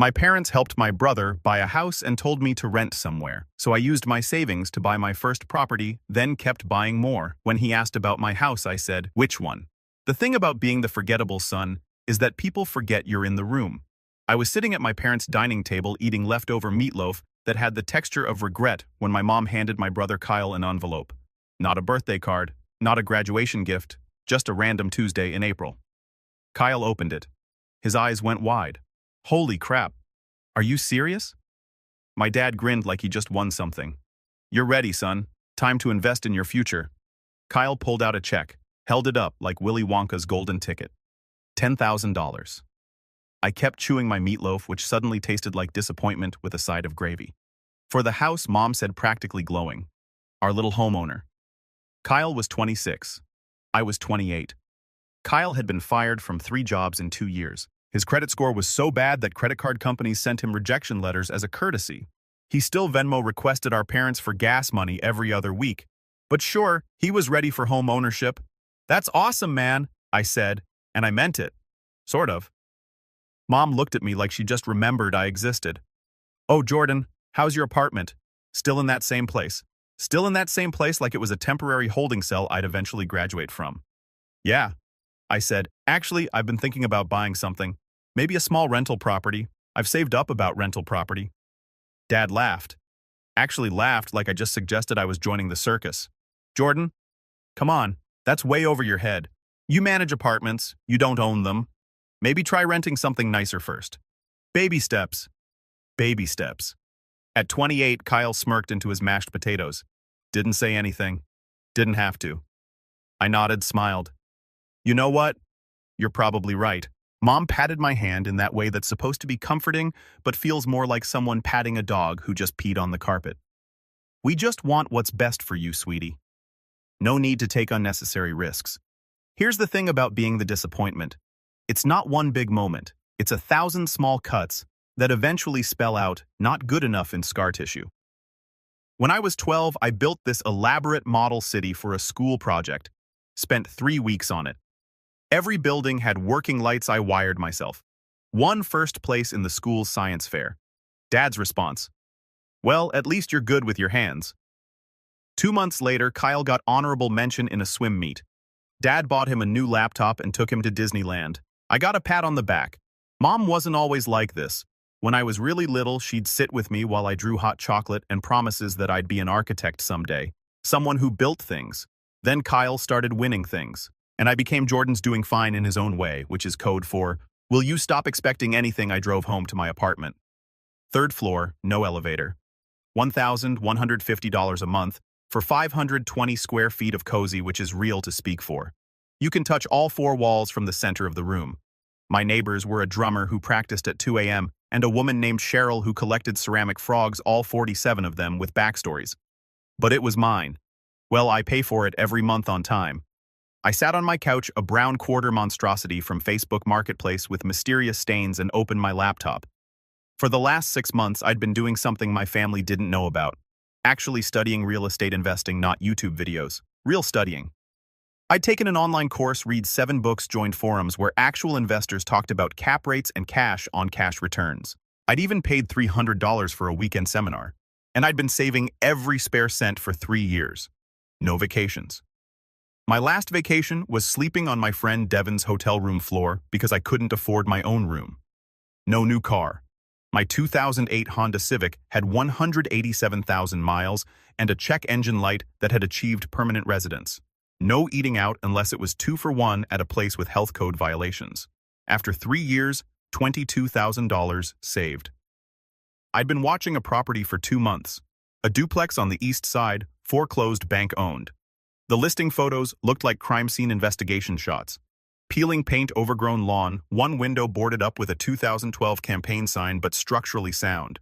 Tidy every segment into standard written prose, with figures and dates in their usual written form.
My parents helped my brother buy a house and told me to rent somewhere, so I used my savings to buy my first property, then kept buying more. When he asked about my house, I said, "Which one?" The thing about being the forgettable son is that people forget you're in the room. I was sitting at my parents' dining table eating leftover meatloaf that had the texture of regret when my mom handed my brother Kyle an envelope. Not a birthday card, not a graduation gift, just a random Tuesday in April. Kyle opened it. His eyes went wide. "Holy crap. Are you serious?" My dad grinned like he just won something. "You're ready, son. Time to invest in your future." Kyle pulled out a check, held it up like Willy Wonka's golden ticket. $10,000. I kept chewing my meatloaf, which suddenly tasted like disappointment with a side of gravy. For the house, Mom said practically glowing. Our little homeowner. Kyle was 26. I was 28. Kyle had been fired from 3 jobs in 2 years. His credit score was so bad that credit card companies sent him rejection letters as a courtesy. He still Venmo requested our parents for gas money every other week. But sure, he was ready for home ownership. "That's awesome, man," I said, and I meant it. Sort of. Mom looked at me like she just remembered I existed. "Oh, Jordan, how's your apartment? Still in that same place?" Still in that same place like it was a temporary holding cell I'd eventually graduate from. "Yeah," I said. "Actually, I've been thinking about buying something. Maybe a small rental property. I've saved up about rental property." Dad laughed. Actually laughed like I just suggested I was joining the circus. "Jordan, come on, that's way over your head. You manage apartments, you don't own them. Maybe try renting something nicer first. Baby steps." Baby steps. At 28, Kyle smirked into his mashed potatoes. Didn't say anything. Didn't have to. I nodded, smiled. "You know what? You're probably right." Mom patted my hand in that way that's supposed to be comforting, but feels more like someone patting a dog who just peed on the carpet. "We just want what's best for you, sweetie. No need to take unnecessary risks." Here's the thing about being the disappointment. It's not one big moment. It's 1,000 small cuts that eventually spell out not good enough in scar tissue. When I was 12, I built this elaborate model city for a school project. Spent 3 weeks on it. Every building had working lights. I wired myself. Won first place in the school's science fair. Dad's response: "Well, at least you're good with your hands." 2 months later, Kyle got honorable mention in a swim meet. Dad bought him a new laptop and took him to Disneyland. I got a pat on the back. Mom wasn't always like this. When I was really little, she'd sit with me while I drew hot chocolate and promises that I'd be an architect someday. Someone who built things. Then Kyle started winning things. And I became Jordan's doing fine in his own way, which is code for, "Will you stop expecting anything?" I drove home to my apartment. 3rd floor, no elevator. $1,150 a month for 520 square feet of cozy, which is real to speak for. You can touch all 4 walls from the center of the room. My neighbors were a drummer who practiced at 2 a.m. and a woman named Cheryl who collected ceramic frogs, all 47 of them with backstories. But it was mine. Well, I pay for it every month on time. I sat on my couch, a brown quarter monstrosity from Facebook Marketplace with mysterious stains, and opened my laptop. For the last 6 months, I'd been doing something my family didn't know about. Actually studying real estate investing, not YouTube videos. Real studying. I'd taken an online course, read 7 books, joined forums where actual investors talked about cap rates and cash-on-cash returns. I'd even paid $300 for a weekend seminar. And I'd been saving every spare cent for 3 years. No vacations. My last vacation was sleeping on my friend Devin's hotel room floor because I couldn't afford my own room. No new car. My 2008 Honda Civic had 187,000 miles and a check engine light that had achieved permanent residence. No eating out unless it was 2 for 1 at a place with health code violations. After 3 years, $22,000 saved. I'd been watching a property for 2 months. A duplex on the east side, foreclosed, bank-owned. The listing photos looked like crime scene investigation shots. Peeling paint, overgrown lawn, one window boarded up with a 2012 campaign sign but structurally sound.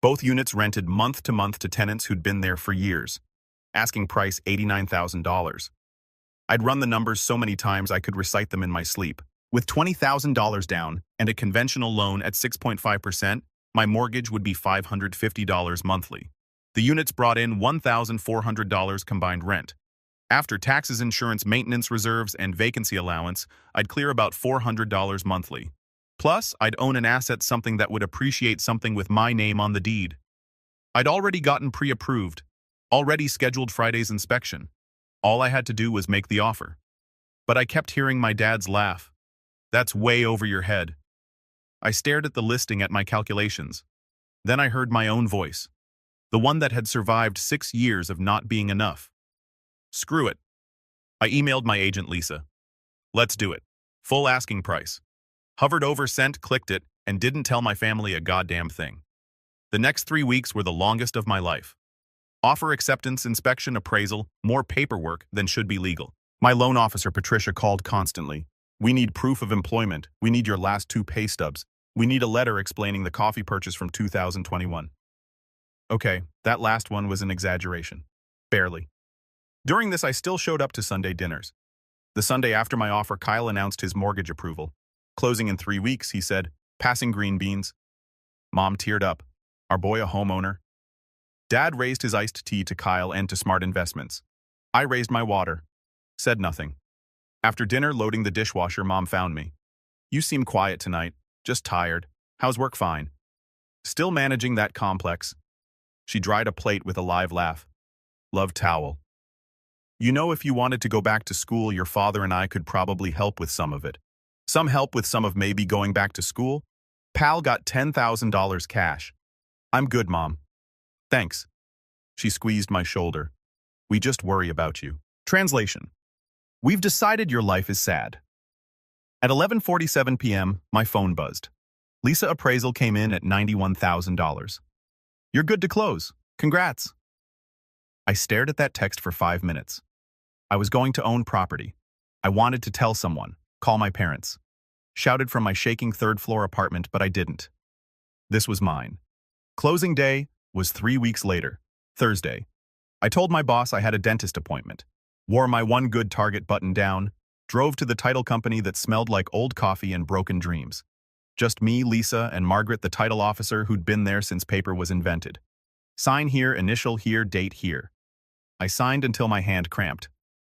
Both units rented month to tenants who'd been there for years. Asking price $89,000. I'd run the numbers so many times I could recite them in my sleep. With $20,000 down and a conventional loan at 6.5%, my mortgage would be $550 monthly. The units brought in $1,400 combined rent. After taxes, insurance, maintenance reserves, and vacancy allowance, I'd clear about $400 monthly. Plus, I'd own an asset, something that would appreciate, something with my name on the deed. I'd already gotten pre-approved, already scheduled Friday's inspection. All I had to do was make the offer. But I kept hearing my dad's laugh. That's way over your head. I stared at the listing, at my calculations. Then I heard my own voice, the one that had survived 6 years of not being enough. Screw it. I emailed my agent Lisa. Let's do it. Full asking price. Hovered over sent, clicked it, and didn't tell my family a goddamn thing. The next 3 weeks were the longest of my life. Offer acceptance, inspection, appraisal, more paperwork than should be legal. My loan officer Patricia called constantly. We need proof of employment. We need your last 2 pay stubs. We need a letter explaining the coffee purchase from 2021. Okay, that last one was an exaggeration. Barely. During this, I still showed up to Sunday dinners. The Sunday after my offer, Kyle announced his mortgage approval. Closing in 3 weeks, he said, passing green beans. Mom teared up. Our boy a homeowner? Dad raised his iced tea to Kyle and to Smart Investments. I raised my water. Said nothing. After dinner, loading the dishwasher, Mom found me. You seem quiet tonight. Just tired. How's work? Fine. Still managing that complex. She dried a plate with a live laugh. Love towel. You know, if you wanted to go back to school, your father and I could probably help with some of it. Some help with some of maybe going back to school. Pal got $10,000 cash. I'm good, Mom. Thanks. She squeezed my shoulder. We just worry about you. Translation. We've decided your life is sad. At 11:47 p.m., my phone buzzed. Lisa appraisal came in at $91,000. You're good to close. Congrats. I stared at that text for 5 minutes. I was going to own property. I wanted to tell someone, call my parents. Shouted from my shaking 3rd-floor apartment, but I didn't. This was mine. Closing day was 3 weeks later, Thursday. I told my boss I had a dentist appointment, wore my one good Target button down, drove to the title company that smelled like old coffee and broken dreams. Just me, Lisa, and Margaret, the title officer who'd been there since paper was invented. Sign here, initial here, date here. I signed until my hand cramped.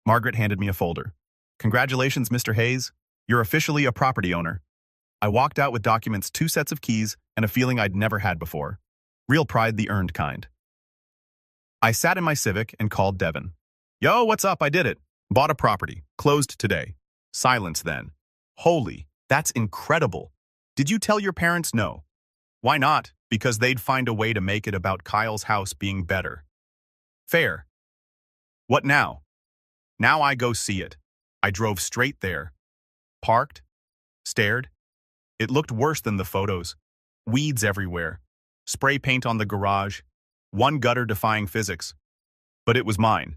Margaret handed me a folder. Congratulations, Mr. Hayes. You're officially a property owner. I walked out with documents, 2 sets of keys, and a feeling I'd never had before. Real pride, the earned kind. I sat in my Civic and called Devin. Yo, what's up? I did it. Bought a property. Closed today. Silence then. Holy, that's incredible. Did you tell your parents? No. Why not? Because they'd find a way to make it about Kyle's house being better. Fair. What now? Now I go see it. I drove straight there. Parked. Stared. It looked worse than the photos. Weeds everywhere. Spray paint on the garage. One gutter defying physics. But it was mine.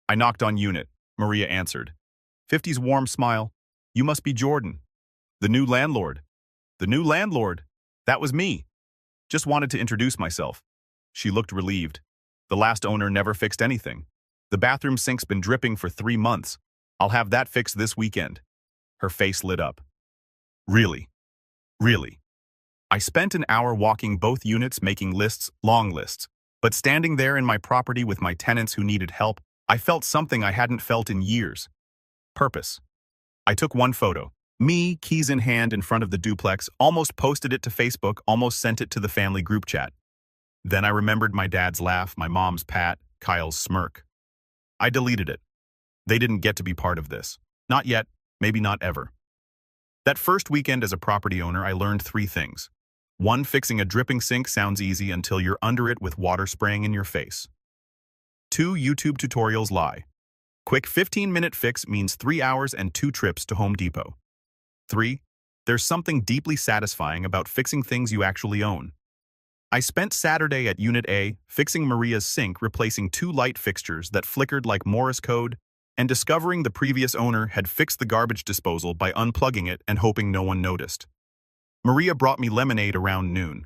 I knocked on unit. Maria answered. 50's warm smile. You must be Jordan. The new landlord. The new landlord. That was me. Just wanted to introduce myself. She looked relieved. The last owner never fixed anything. The bathroom sink's been dripping for 3 months. I'll have that fixed this weekend. Her face lit up. Really? Really? I spent an hour walking both units, making lists, long lists. But standing there in my property with my tenants who needed help, I felt something I hadn't felt in years. Purpose. I took one photo. Me, keys in hand in front of the duplex, almost posted it to Facebook, almost sent it to the family group chat. Then I remembered my dad's laugh, my mom's pat, Kyle's smirk. I deleted it. They didn't get to be part of this. Not yet, maybe not ever. That first weekend as a property owner, I learned 3 things. 1, fixing a dripping sink sounds easy until you're under it with water spraying in your face. 2, YouTube tutorials lie. Quick 15-minute fix means 3 hours and 2 trips to Home Depot. 3, there's something deeply satisfying about fixing things you actually own. I spent Saturday at Unit A fixing Maria's sink, replacing 2 light fixtures that flickered like Morse code, and discovering the previous owner had fixed the garbage disposal by unplugging it and hoping no one noticed. Maria brought me lemonade around noon.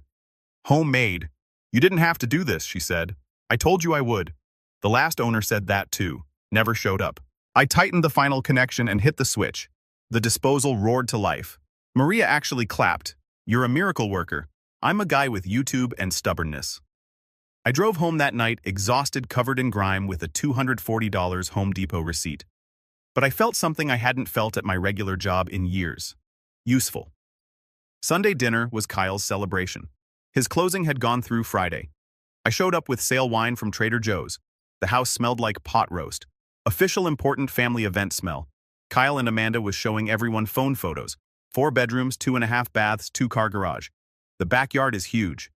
Homemade. You didn't have to do this, she said. I told you I would. The last owner said that too. Never showed up. I tightened the final connection and hit the switch. The disposal roared to life. Maria actually clapped. You're a miracle worker. I'm a guy with YouTube and stubbornness. I drove home that night, exhausted, covered in grime, with a $240 Home Depot receipt. But I felt something I hadn't felt at my regular job in years. Useful. Sunday dinner was Kyle's celebration. His closing had gone through Friday. I showed up with sale wine from Trader Joe's. The house smelled like pot roast. Official important family event smell. Kyle and Amanda was showing everyone phone photos. 4 bedrooms, 2.5 baths, 2-car garage. The backyard is huge.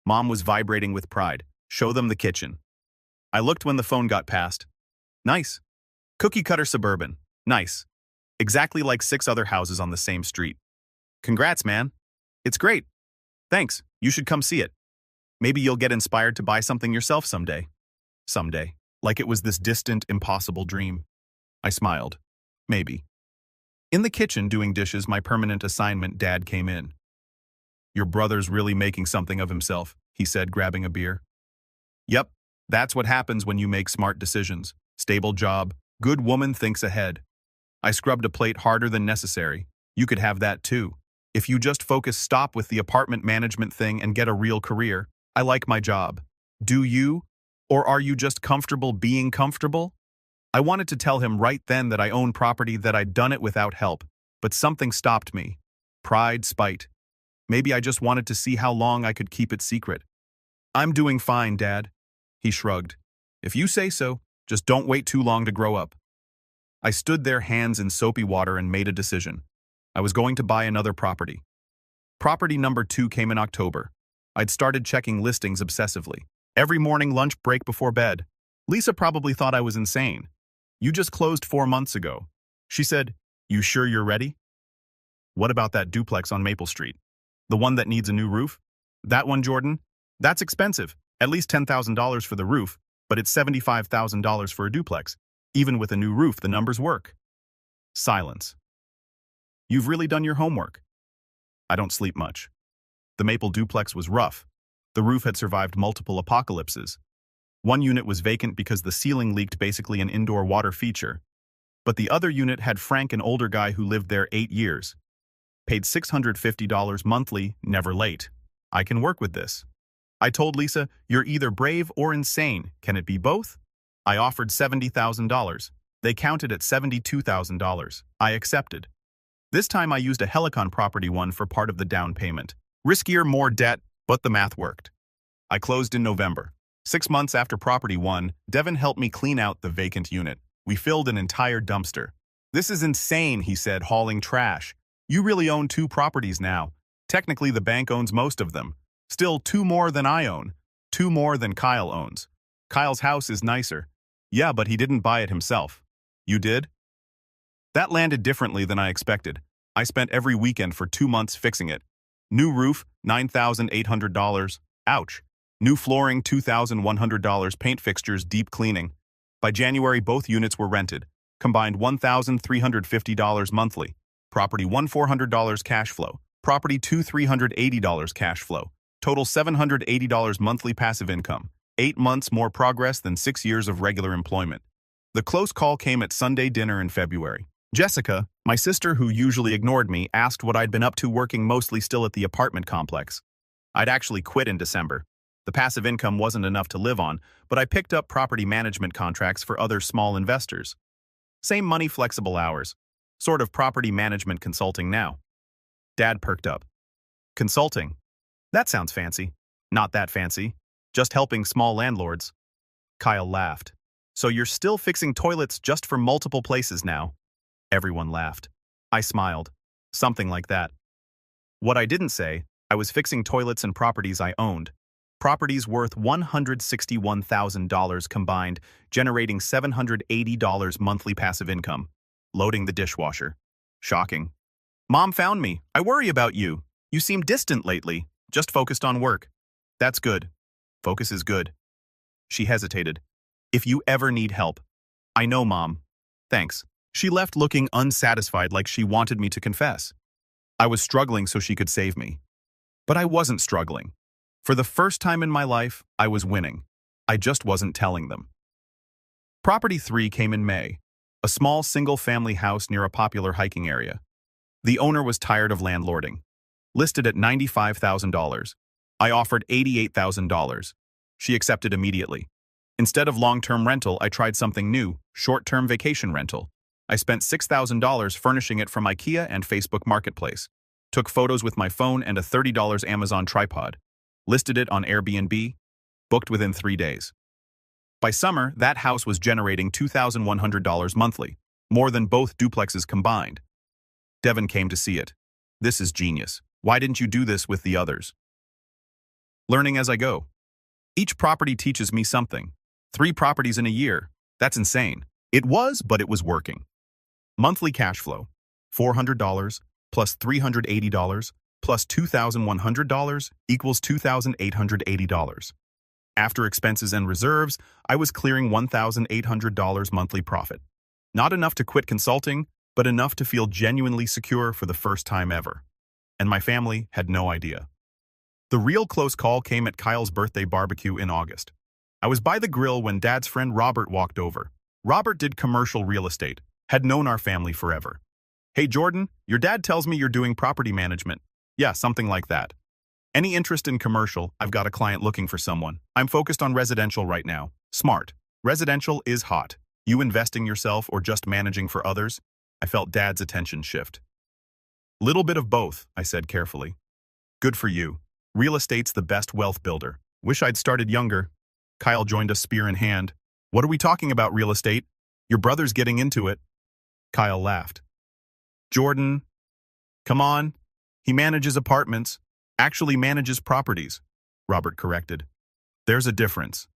Mom was vibrating with pride. Show them the kitchen. I looked when the phone got passed. Nice. Cookie cutter suburban. Nice. Exactly like 6 other houses on the same street. Congrats, man. It's great. Thanks. You should come see it. Maybe you'll get inspired to buy something yourself someday. Someday. Like it was this distant, impossible dream. I smiled. Maybe. In the kitchen doing dishes, my permanent assignment, Dad came in. Your brother's really making something of himself, he said, grabbing a beer. Yep, that's what happens when you make smart decisions. Stable job, good woman thinks ahead. I scrubbed a plate harder than necessary. You could have that too. If you just stop with the apartment management thing and get a real career. I like my job. Do you? Or are you just comfortable being comfortable? I wanted to tell him right then that I own property, that I'd done it without help, but something stopped me. Pride, spite. Maybe I just wanted to see how long I could keep it secret. I'm doing fine, Dad. He shrugged. If you say so, just don't wait too long to grow up. I stood there, hands in soapy water, and made a decision. I was going to buy another property. Property number 2 came in October. I'd started checking listings obsessively. Every morning, lunch break, before bed. Lisa probably thought I was insane. You just closed 4 months ago. She said, you sure you're ready? What about that duplex on Maple Street? The one that needs a new roof? That one, Jordan? That's expensive. At least $10,000 for the roof, but it's $75,000 for a duplex. Even with a new roof, the numbers work. Silence. You've really done your homework. I don't sleep much. The Maple duplex was rough. The roof had survived multiple apocalypses. One unit was vacant because the ceiling leaked, basically an indoor water feature. But the other unit had Frank, an older guy who lived there 8 years. Paid $650 monthly, never late. I can work with this. I told Lisa, you're either brave or insane. Can it be both? I offered $70,000. They counted at $72,000. I accepted. This time I used a Helicon Property One for part of the down payment. Riskier, more debt, but the math worked. I closed in November. 6 months after Property One, Devin helped me clean out the vacant unit. We filled an entire dumpster. This is insane, he said, hauling trash. You really own 2 properties now. Technically, the bank owns most of them. Still 2 more than I own. 2 more than Kyle owns. Kyle's house is nicer. Yeah, but he didn't buy it himself. You did? That landed differently than I expected. I spent every weekend for 2 months fixing it. New roof, $9,800. Ouch. New flooring, $2,100. Paint fixtures, deep cleaning. By January, both units were rented. Combined $1,350 monthly. Property 1, $400 cash flow. Property 2, $380 cash flow. Total $780 monthly passive income. 8 months more progress than 6 years of regular employment. The close call came at Sunday dinner in February. Jessica, my sister who usually ignored me, asked what I'd been up to, working mostly still at the apartment complex. I'd actually quit in December. The passive income wasn't enough to live on, but I picked up property management contracts for other small investors. Same money, flexible hours. Sort of property management consulting now. Dad perked up. Consulting? That sounds fancy. Not that fancy. Just helping small landlords. Kyle laughed. So you're still fixing toilets just for multiple places now? Everyone laughed. I smiled. Something like that. What I didn't say, I was fixing toilets and properties I owned. Properties worth $161,000 combined, generating $780 monthly passive income. Loading the dishwasher. Shocking. Mom found me. I worry about you. You seem distant lately, just focused on work. That's good. Focus is good. She hesitated. If you ever need help. I know, Mom. Thanks. She left looking unsatisfied, like she wanted me to confess. I was struggling so she could save me. But I wasn't struggling. For the first time in my life, I was winning. I just wasn't telling them. Property 3 came in May. A small single-family house near a popular hiking area. The owner was tired of landlording. Listed at $95,000. I offered $88,000. She accepted immediately. Instead of long-term rental, I tried something new, short-term vacation rental. I spent $6,000 furnishing it from IKEA and Facebook Marketplace. Took photos with my phone and a $30 Amazon tripod. Listed it on Airbnb. Booked within 3 days. By summer, that house was generating $2,100 monthly, more than both duplexes combined. Devin came to see it. This is genius. Why didn't you do this with the others? Learning as I go. Each property teaches me something. 3 properties in a year. That's insane. It was, but it was working. Monthly cash flow. $400 plus $380 plus $2,100 equals $2,880. After expenses and reserves, I was clearing $1,800 monthly profit. Not enough to quit consulting, but enough to feel genuinely secure for the first time ever. And my family had no idea. The real close call came at Kyle's birthday barbecue in August. I was by the grill when Dad's friend Robert walked over. Robert did commercial real estate, had known our family forever. Hey Jordan, your dad tells me you're doing property management. Yeah, something like that. Any interest in commercial? I've got a client looking for someone. I'm focused on residential right now. Smart. Residential is hot. You investing yourself or just managing for others? I felt Dad's attention shift. Little bit of both, I said carefully. Good for you. Real estate's the best wealth builder. Wish I'd started younger. Kyle joined us spear in hand. What are we talking about, real estate? Your brother's getting into it. Kyle laughed. Jordan, come on. He manages apartments. Actually manages properties, Robert corrected. There's a difference.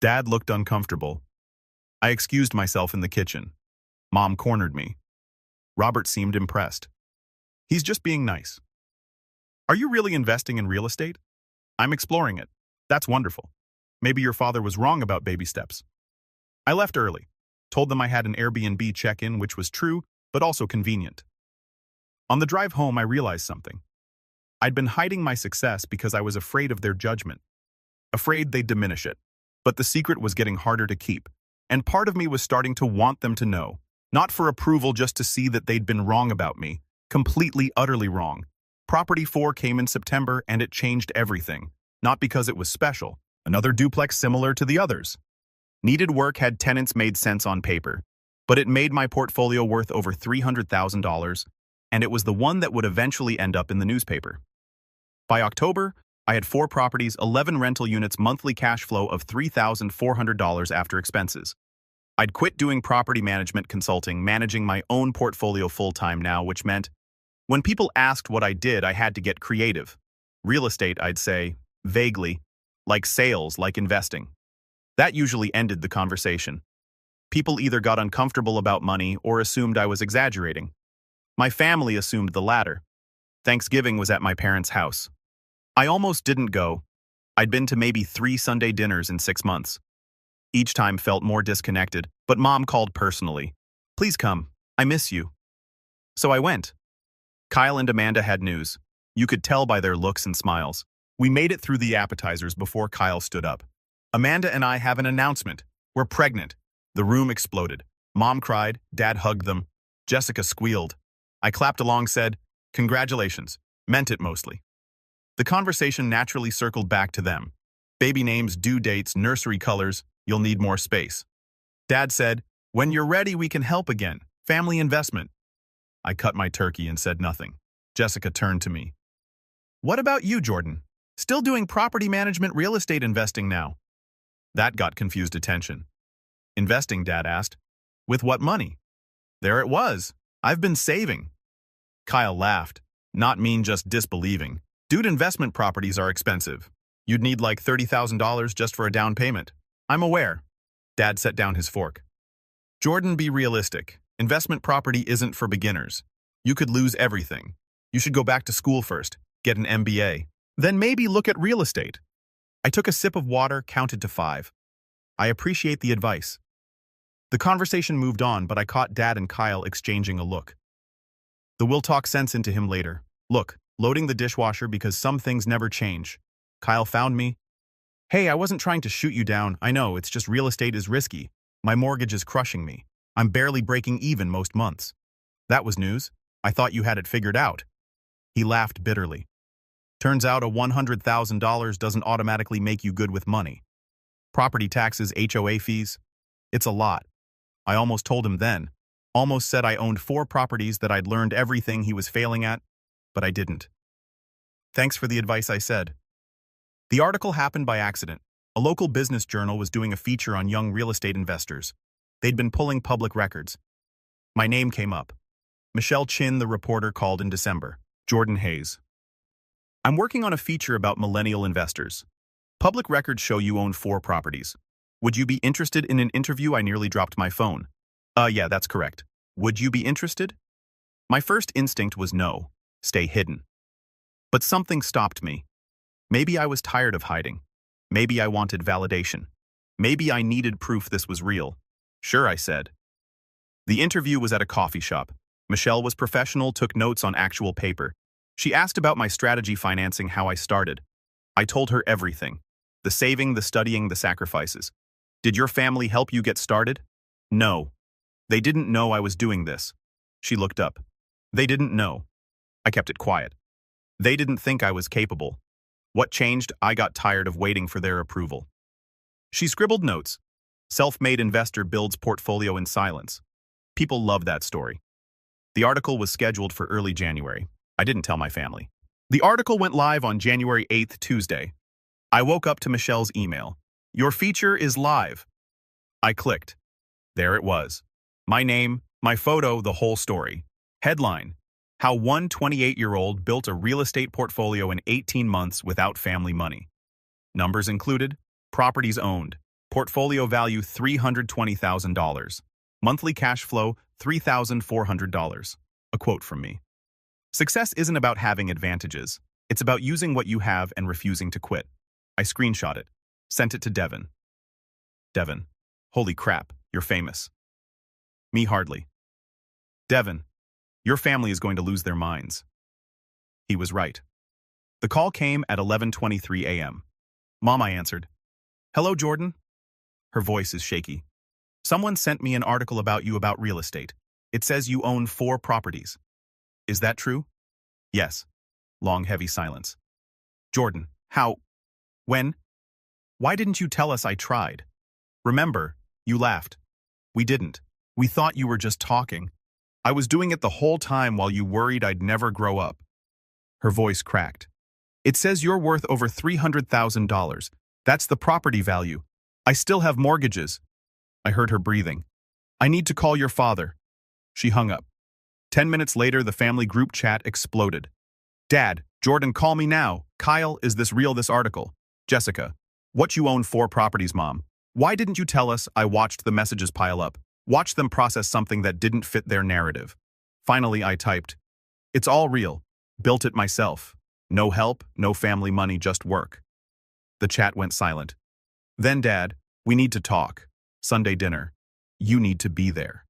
Dad looked uncomfortable. I excused myself in the kitchen. Mom cornered me. Robert seemed impressed. He's just being nice. Are you really investing in real estate? I'm exploring it. That's wonderful. Maybe your father was wrong about baby steps. I left early. Told them I had an Airbnb check-in, which was true, but also convenient. On the drive home, I realized something. I'd been hiding my success because I was afraid of their judgment. Afraid they'd diminish it. But the secret was getting harder to keep. And part of me was starting to want them to know. Not for approval, just to see that they'd been wrong about me. Completely, utterly wrong. Property 4 came in September and it changed everything. Not because it was special. Another duplex similar to the others. Needed work, had tenants, made sense on paper. But it made my portfolio worth over $300,000, and it was the one that would eventually end up in the newspaper. By October, I had 4 properties, 11 rental units, monthly cash flow of $3,400 after expenses. I'd quit doing property management consulting, managing my own portfolio full-time now, which meant when people asked what I did, I had to get creative. Real estate, I'd say, vaguely, like sales, like investing. That usually ended the conversation. People either got uncomfortable about money or assumed I was exaggerating. My family assumed the latter. Thanksgiving was at my parents' house. I almost didn't go. I'd been to maybe 3 Sunday dinners in 6 months. Each time felt more disconnected, but Mom called personally. Please come. I miss you. So I went. Kyle and Amanda had news. You could tell by their looks and smiles. We made it through the appetizers before Kyle stood up. Amanda and I have an announcement. We're pregnant. The room exploded. Mom cried. Dad hugged them. Jessica squealed. I clapped along, said, "Congratulations." Meant it mostly. The conversation naturally circled back to them. Baby names, due dates, nursery colors. You'll need more space. Dad said, "When you're ready, we can help again. Family investment." I cut my turkey and said nothing. Jessica turned to me. What about you, Jordan? Still doing property management, real estate investing now? That got confused attention. Investing, Dad asked. With what money? There it was. I've been saving. Kyle laughed. Not mean, just disbelieving. Dude, investment properties are expensive. You'd need like $30,000 just for a down payment. I'm aware. Dad set down his fork. Jordan, be realistic. Investment property isn't for beginners. You could lose everything. You should go back to school first, get an MBA, then maybe look at real estate. I took a sip of water, counted to 5. I appreciate the advice. The conversation moved on, but I caught Dad and Kyle exchanging a look. The "we'll talk" sense into him later. Look, loading the dishwasher because some things never change. Kyle found me. Hey, I wasn't trying to shoot you down. I know, it's just real estate is risky. My mortgage is crushing me. I'm barely breaking even most months. That was news. I thought you had it figured out. He laughed bitterly. Turns out a $100,000 doesn't automatically make you good with money. Property taxes, HOA fees. It's a lot. I almost told him then. Almost said I owned 4 properties that I'd learned everything he was failing at. but I didn't. Thanks for the advice, I said. The article happened by accident. A local business journal was doing a feature on young real estate investors. They'd been pulling public records. My name came up. Michelle Chin, the reporter, called in December. Jordan Hayes. I'm working on a feature about millennial investors. Public records show you own 4 properties. Would you be interested in an interview? I nearly dropped my phone. Yeah, that's correct. Would you be interested? My first instinct was no, stay hidden. But something stopped me. Maybe I was tired of hiding. Maybe I wanted validation. Maybe I needed proof this was real. Sure, I said. The interview was at a coffee shop. Michelle was professional, took notes on actual paper. She asked about my strategy financing, how I started. I told her everything. The saving, the studying, the sacrifices. Did your family help you get started? No. They didn't know I was doing this. She looked up. They didn't know. I kept it quiet. They didn't think I was capable. What changed? I got tired of waiting for their approval. She scribbled notes. Self-made investor builds portfolio in silence. People love that story. The article was scheduled for early January. I didn't tell my family. The article went live on January 8th, Tuesday. I woke up to Michelle's email. Your feature is live. I clicked. There it was. My name, my photo, the whole story. Headline: How one 28-year-old built a real estate portfolio in 18 months without family money. Numbers included: properties owned, portfolio value $320,000, monthly cash flow $3,400. A quote from me. Success isn't about having advantages. It's about using what you have and refusing to quit. I screenshot it, sent it to Devin. Devin: Holy crap, you're famous. Me: hardly. Devin: Your family is going to lose their minds. He was right. The call came at 11:23 a.m. Mom, I answered. Hello, Jordan? Her voice is shaky. Someone sent me an article about you about real estate. It says you own 4 properties. Is that true? Yes. Long, heavy silence. Jordan: How? When? Why didn't you tell us? I tried. Remember, you laughed. We didn't. We thought you were just talking. I was doing it the whole time while you worried I'd never grow up. Her voice cracked. It says you're worth over $300,000. That's the property value. I still have mortgages. I heard her breathing. I need to call your father. She hung up. 10 minutes later, the family group chat exploded. Dad, Jordan, call me now. Kyle, is this real, this article? Jessica: What, you own 4 properties, Mom? Why didn't you tell us? I watched the messages pile up. Watched them process something that didn't fit their narrative. Finally, I typed, it's all real. Built it myself. No help, no family money, just work. The chat went silent. Then, Dad, we need to talk. Sunday dinner. You need to be there.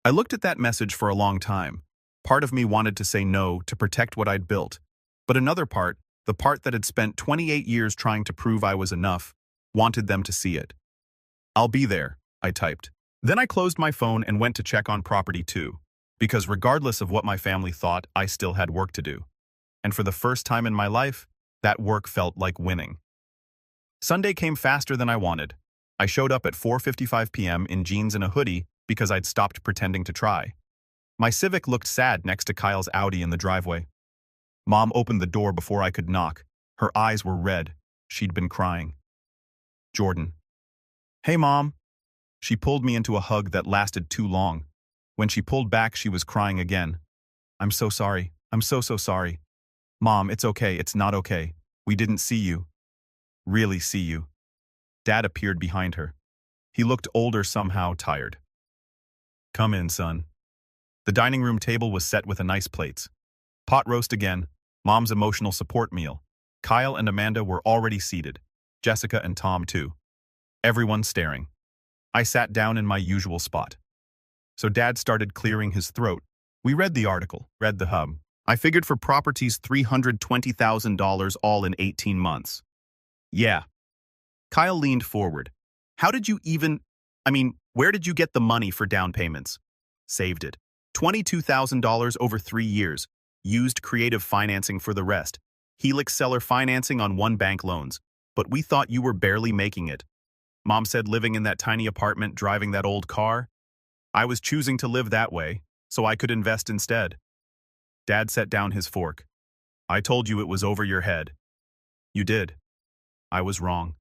I looked at that message for a long time. Part of me wanted to say no to protect what I'd built. But another part, the part that had spent 28 years trying to prove I was enough, wanted them to see it. I'll be there, I typed. Then I closed my phone and went to check on property 2, because regardless of what my family thought, I still had work to do. And for the first time in my life, that work felt like winning. Sunday came faster than I wanted. I showed up at 4:55 p.m. in jeans and a hoodie because I'd stopped pretending to try. My Civic looked sad next to Kyle's Audi in the driveway. Mom opened the door before I could knock. Her eyes were red. She'd been crying. Jordan: Hey, Mom. She pulled me into a hug that lasted too long. When she pulled back, she was crying again. I'm so sorry. I'm so sorry. Mom, it's okay. It's not okay. We didn't see you. Really see you. Dad appeared behind her. He looked older, somehow tired. Come in, son. The dining room table was set with a nice plates. Pot roast again, Mom's emotional support meal. Kyle and Amanda were already seated. Jessica and Tom, too. Everyone staring. I sat down in my usual spot. So Dad started clearing his throat. We read the article, read the hub. I figured for properties $320,000 all in 18 months. Yeah. Kyle leaned forward. How did you where did you get the money for down payments? Saved it. $22,000 over 3 years. Used creative financing for the rest. Helix seller financing on 1 bank loans. But we thought you were barely making it. Mom said living in that tiny apartment, driving that old car. I was choosing to live that way, so I could invest instead. Dad set down his fork. I told you it was over your head. You did. I was wrong.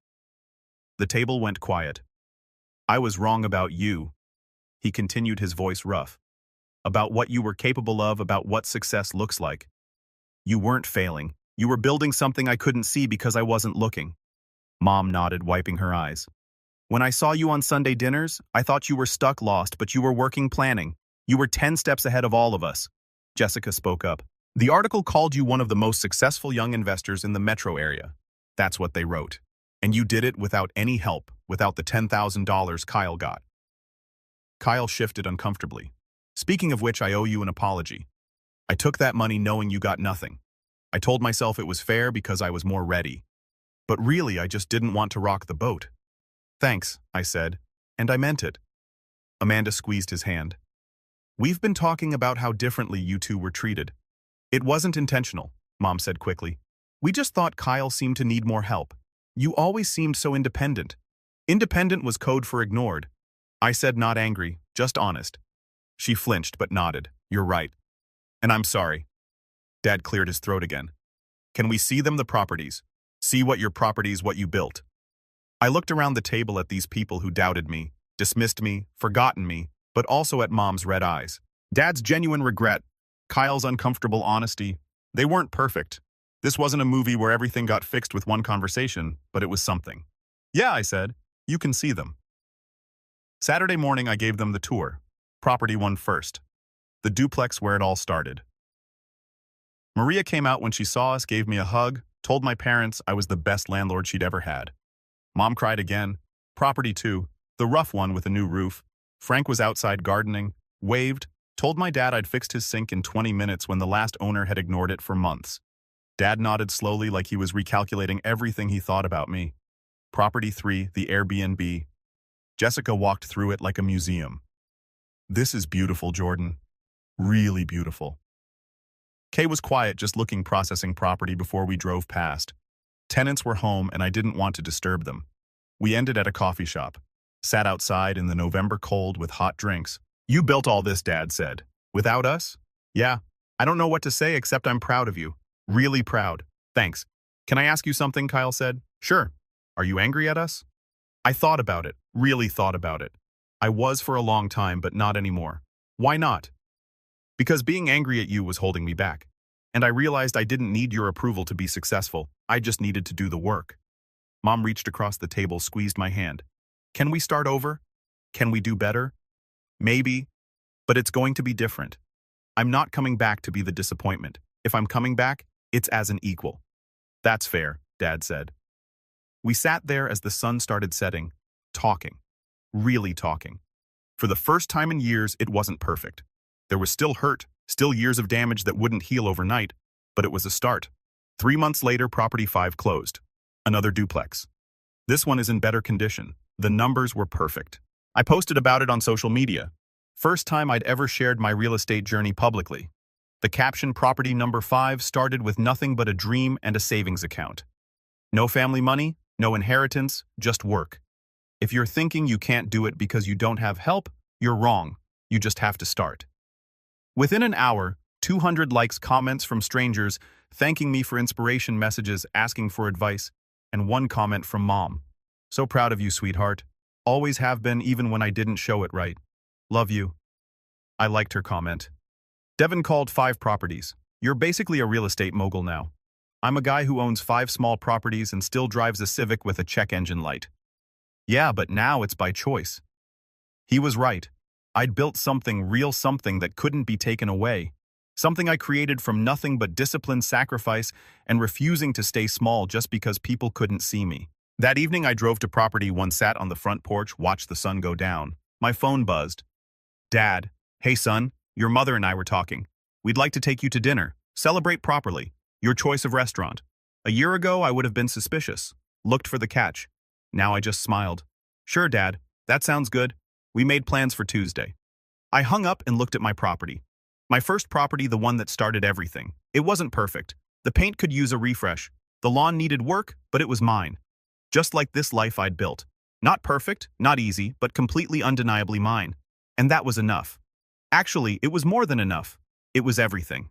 The table went quiet. I was wrong about you. He continued, his voice rough. About what you were capable of, about what success looks like. You weren't failing. You were building something I couldn't see because I wasn't looking. Mom nodded, wiping her eyes. When I saw you on Sunday dinners, I thought you were stuck, lost, but you were working, planning. You were 10 steps ahead of all of us. Jessica spoke up. The article called you one of the most successful young investors in the metro area. That's what they wrote. And you did it without any help, without the $10,000 Kyle got. Kyle shifted uncomfortably. Speaking of which, I owe you an apology. I took that money knowing you got nothing. I told myself it was fair because I was more ready. But really, I just didn't want to rock the boat. Thanks, I said, and I meant it. Amanda squeezed his hand. We've been talking about how differently you two were treated. It wasn't intentional, Mom said quickly. We just thought Kyle seemed to need more help. You always seemed so independent. Independent was code for ignored. I said, not angry, just honest. She flinched but nodded. You're right. And I'm sorry. Dad cleared his throat again. Can we see them, the properties? See what you built. I looked around the table at these people who doubted me, dismissed me, forgotten me, but also at Mom's red eyes. Dad's genuine regret, Kyle's uncomfortable honesty. They weren't perfect. This wasn't a movie where everything got fixed with one conversation, but it was something. Yeah, I said. You can see them. Saturday morning, I gave them the tour. Property 1 first. The duplex where it all started. Maria came out when she saw us, gave me a hug, told my parents I was the best landlord she'd ever had. Mom cried again. Property 2, the rough one with a new roof. Frank was outside gardening, waved, told my dad I'd fixed his sink in 20 minutes when the last owner had ignored it for months. Dad nodded slowly like he was recalculating everything he thought about me. Property 3, the Airbnb. Jessica walked through it like a museum. This is beautiful, Jordan. Really beautiful. Kay was quiet, just looking, processing property before we drove past. Tenants were home and I didn't want to disturb them. We ended at a coffee shop. Sat outside in the November cold with hot drinks. You built all this, Dad said. Without us? Yeah. I don't know what to say except I'm proud of you. Really proud. Thanks. Can I ask you something? Kyle said. Sure. Are you angry at us? I thought about it. Really thought about it. I was for a long time, but not anymore. Why not? Because being angry at you was holding me back. And I realized I didn't need your approval to be successful. I just needed to do the work. Mom reached across the table, squeezed my hand. Can we start over? Can we do better? Maybe. But it's going to be different. I'm not coming back to be the disappointment. If I'm coming back, it's as an equal. That's fair, Dad said. We sat there as the sun started setting, talking. Really talking. For the first time in years, it wasn't perfect. There was still hurt, still years of damage that wouldn't heal overnight, but it was a start. 3 months later, Property 5 closed. Another duplex. This one is in better condition. The numbers were perfect. I posted about it on social media. First time I'd ever shared my real estate journey publicly. The caption, Property number 5, started with nothing but a dream and a savings account. No family money, no inheritance, just work. If you're thinking you can't do it because you don't have help, you're wrong. You just have to start. Within an hour, 200 likes, comments from strangers, thanking me for inspiration, messages, asking for advice, and one comment from Mom. So proud of you, sweetheart. Always have been, even when I didn't show it right. Love you. I liked her comment. Devin called 5 properties. You're basically a real estate mogul now. I'm a guy who owns 5 small properties and still drives a Civic with a check engine light. Yeah, but now it's by choice. He was right. I'd built something real, something that couldn't be taken away. Something I created from nothing but discipline, sacrifice, and refusing to stay small just because people couldn't see me. That evening I drove to Property 1, sat on the front porch, watched the sun go down. My phone buzzed. Dad, hey son, your mother and I were talking. We'd like to take you to dinner. Celebrate properly. Your choice of restaurant. A year ago I would have been suspicious. Looked for the catch. Now I just smiled. Sure, Dad. That sounds good. We made plans for Tuesday. I hung up and looked at my property. My first property, the one that started everything. It wasn't perfect. The paint could use a refresh. The lawn needed work, but it was mine. Just like this life I'd built. Not perfect, not easy, but completely undeniably mine. And that was enough. Actually, it was more than enough. It was everything.